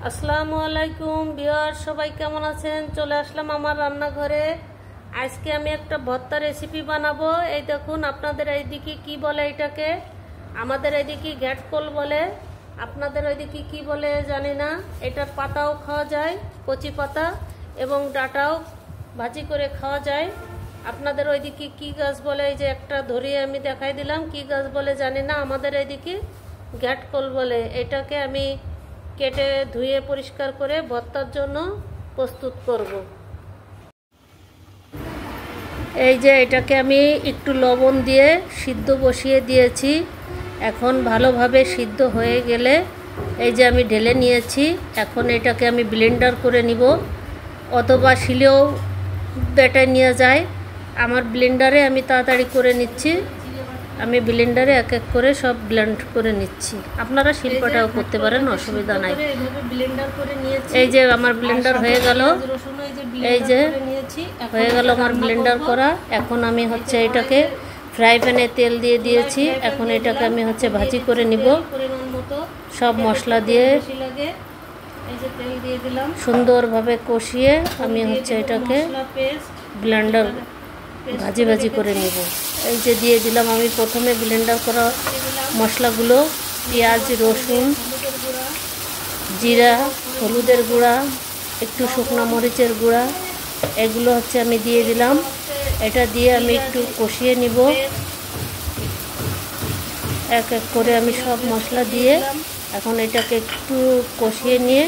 আসসালামু আলাইকুম ভিউয়ার, সবাই কেমন আছেন? চলে আসলাম আমার রান্নাঘরে। আজকে আমি একটা ভর্তা রেসিপি বানাবো। এই দেখুন, আপনাদের এইদিকে কি বলে এটাকে? আমাদের এইদিকে ঘ্যাটকল বলে, আপনাদের ওইদিকে কি বলে জানি না। এটার পাতাও খাওয়া যায়, কচি পাতা, এবং ডাঁটাও ভাজি করে খাওয়া যায়। আপনাদের ওইদিকে কি গাছ বলে? এই যে একটা ধরিয়ে আমি দেখাই দিলাম, কি গাছ বলে জানি না। আমাদের এইদিকে ঘ্যাটকল বলে। এটাকে আমি কেটে ধুয়ে পরিষ্কার করে ভর্তার জন্য প্রস্তুত করব। এই যে এটাকে আমি একটু লবণ দিয়ে সিদ্ধ বসিয়ে দিয়েছি। এখন ভালোভাবে সিদ্ধ হয়ে গেলে এই যে আমি ঢেলে নিয়েছি। এখন এটাকে আমি ব্লেন্ডার করে নিব, অথবা শিলেও বেটে নিয়ে যায়। আমার ব্লেন্ডারে আমি তাড়াতাড়ি করে নিচ্ছি। আমি ব্লেন্ডারে এক এক করে সব ব্লেন্ড করে নিচ্ছি। আপনারা শিল্পটাও করতে পারেন, অসুবিধা নাই। এই যে আমার ব্লেন্ডার হয়ে গেল, এই যে হয়ে গেল আমার ব্লেন্ডার করা। এখন আমি হচ্ছে এটাকে ফ্রাই প্যানে তেল দিয়ে দিয়েছি। এখন এটাকে আমি হচ্ছে ভাজি করে নিব। সব মশলা দিয়ে সুন্দরভাবে কষিয়ে আমি হচ্ছে এটাকে ব্লেন্ডার ভাজি ভাজি করে নিব। এই যে দিয়ে দিলাম আমি প্রথমে ব্লেন্ডার করা মশলাগুলো, পেঁয়াজ, রসুন, জিরা, হলুদের গুঁড়া, একটু শুকনো মরিচের গুঁড়া, এগুলো হচ্ছে আমি দিয়ে দিলাম। এটা দিয়ে আমি একটু কষিয়ে নিব। এক এক করে আমি সব মশলা দিয়ে এখন এটাকে একটু কষিয়ে নিয়ে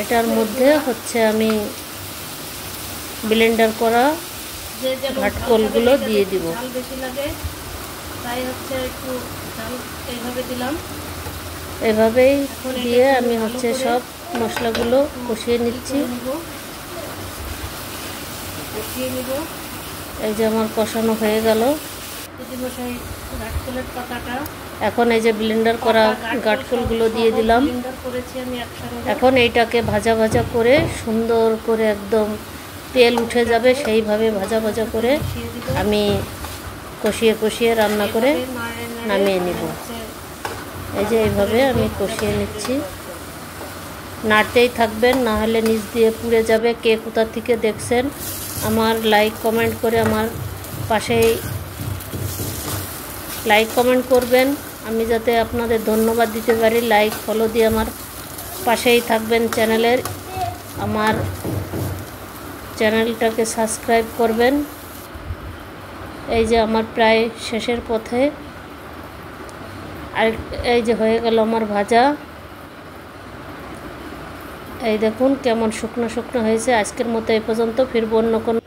এটার মধ্যে হচ্ছে আমি ব্লেন্ডার করা ঘাটকলগুলো দিয়ে দিব। এভাবেই দিয়ে আমি হচ্ছে সব মশলাগুলো কষিয়ে নিচ্ছি। এই যে আমার কষানো হয়ে গেল। এখন এই যে ব্লেন্ডার করা ঘাটকলগুলো দিয়ে দিলাম। এখন এইটাকে ভাজা ভাজা করে সুন্দর করে একদম তেল উঠে যাবে সেইভাবে ভাজা ভাজা করে আমি কষিয়ে কষিয়ে রান্না করে নামিয়ে নিব। এই যে এইভাবে আমি কষিয়ে নিচ্ছি। নাড়তেই থাকবেন, না হলে নিচ দিয়ে পুড়ে যাবে। কে কোথা থেকে দেখছেন আমার লাইক কমেন্ট করে আমার পাশেই লাইক কমেন্ট করবেন, আমি যাতে আপনাদের ধন্যবাদ দিতে পারি। লাইক ফলো দিয়ে আমার পাশেই থাকবেন। আমার চ্যানেলটাকে সাবস্ক্রাইব করবেন। এই যে আমার প্রায় শেষের পথে। আর এই যে হয়ে গেল আমার ভাজা। এই দেখুন কেমন শুকনো শুকনো হয়েছে। আজকের মতো এই পর্যন্ত, ফিরবো অন্য কোনো